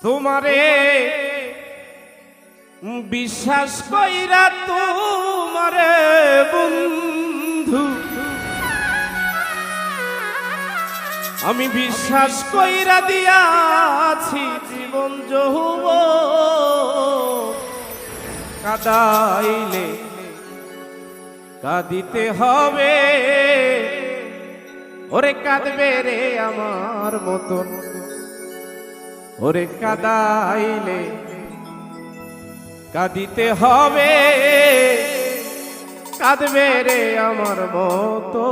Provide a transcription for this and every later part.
তোমারে বিশ্বাস কইরা তোমারে বন্ধু আমি বিশ্বাস কইরা দিয়াছি জীবন যৌবন কাদাইলে কাঁদিতে হবে ওরে কাঁদবে রে আমার মতন ওরে কাদাইলে কাঁদিতে হবে কাঁদবে রে আমার মতো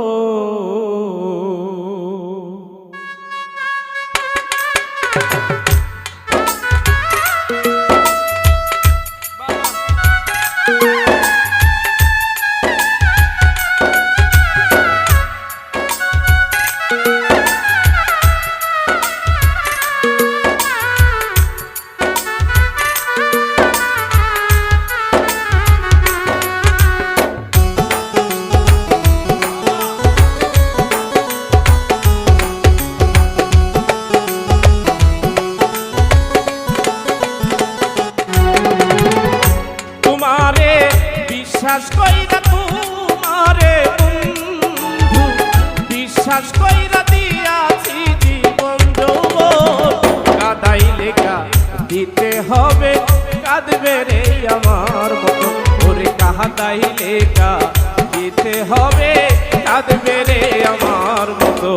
বিশ্বাস কইরা তোমারে বন্ধু বিশ্বাস কইরা দিয়াছি জীবন যৌবন কাদাইলে কাঁদিতে হবে কাঁদবে রে আমার মতো ওরে কাদাইলে কাঁদিতে হবে কাঁদবে রে আমার মতো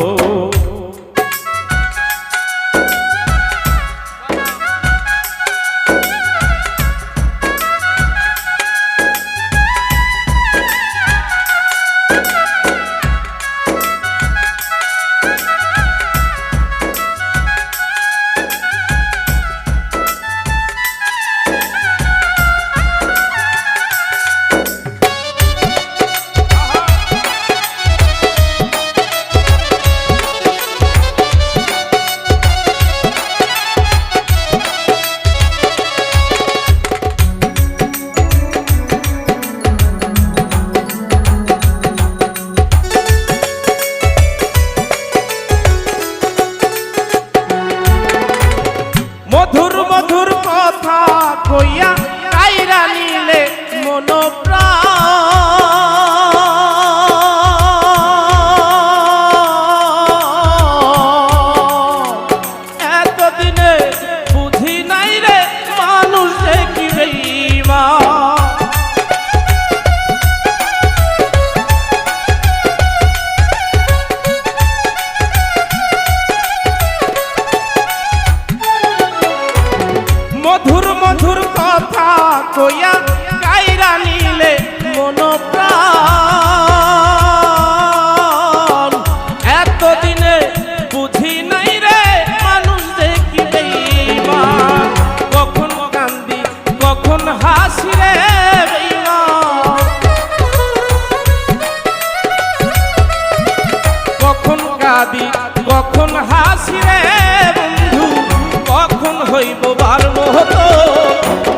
মধুর মধুর কথা কইয়া কাইরা নিলে মন এতদিনে বুঝি নাই রে মানুষ কি বেঈমান মধুর মধুর কথা কইয়া কাইরা নিলে মন প্রাণ এতদিনে বুঝি নাই রে মানুষ দেখি বেঈমান কখন কান্দি কখন হাসি রে বেঈমান কখন কাঁদি কখন হাসি রে বন্ধু কখন হইব বার মতো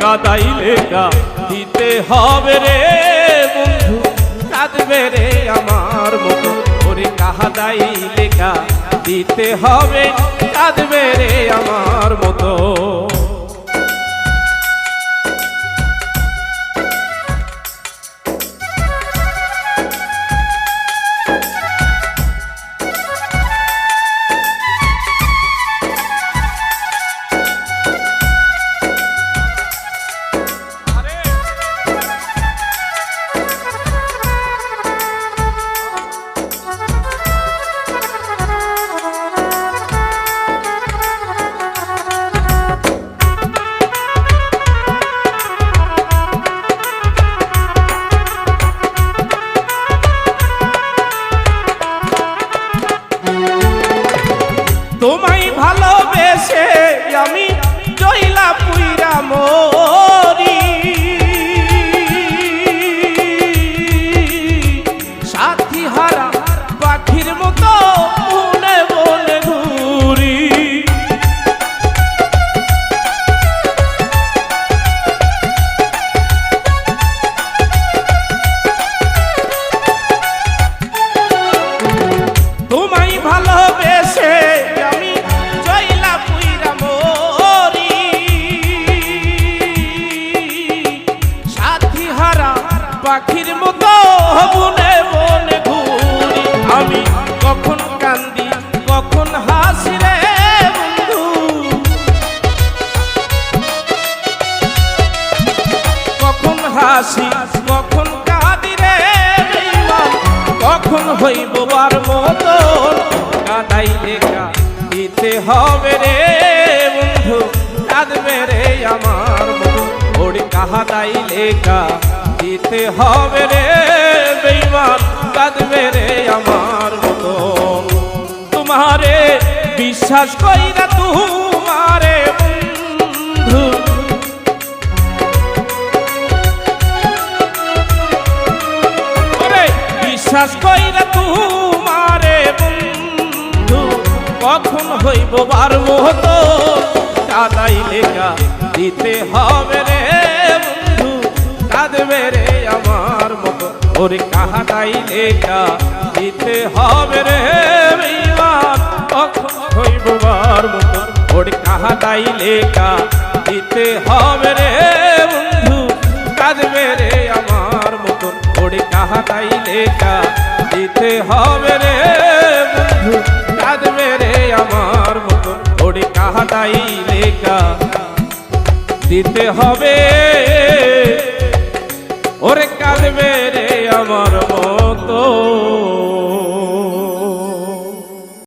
কাদাইলে কাঁদিতে হবে রে বন্ধু কাঁদবে রে আমার মতো ওরে কাদাইলে কাঁদিতে হবে কাঁদবে রে আমার মতো হাসি কখন কাঁদি রে বেঈমান কখন হইব বার মতন কাঁদাইলে কাঁদিতে হবে রে বন্ধু কাঁদবে রে আমার মন ওরে কাঁদাইলে কাঁদিতে হবে রে বেঈমান কাঁদবে রে আমার মতন তোমারে বিশ্বাস কইরা তোমারে বন্ধু ওরে বিশ্বাস কইরা তোমারে বন্ধু কখন হইব বার মতো কাঁদাইলে কাঁদিতে হবে রে বন্ধু কাঁদবে রে আমার মতো ওরে কাঁদাইলে কাঁদিতে হবে রে বেঈমান কখন হইব বার মতো ওরে কাঁদাইলে কাঁদিতে হবে রে বন্ধু কাঁদবে রে আমার মতো ওরে কাঁদাইলে কাঁদিতে হবে রে বন্ধু কাঁদবে রে আমার মতো ওরে কাঁদাইলে কাঁদিতে হবে ওরে কাঁদবে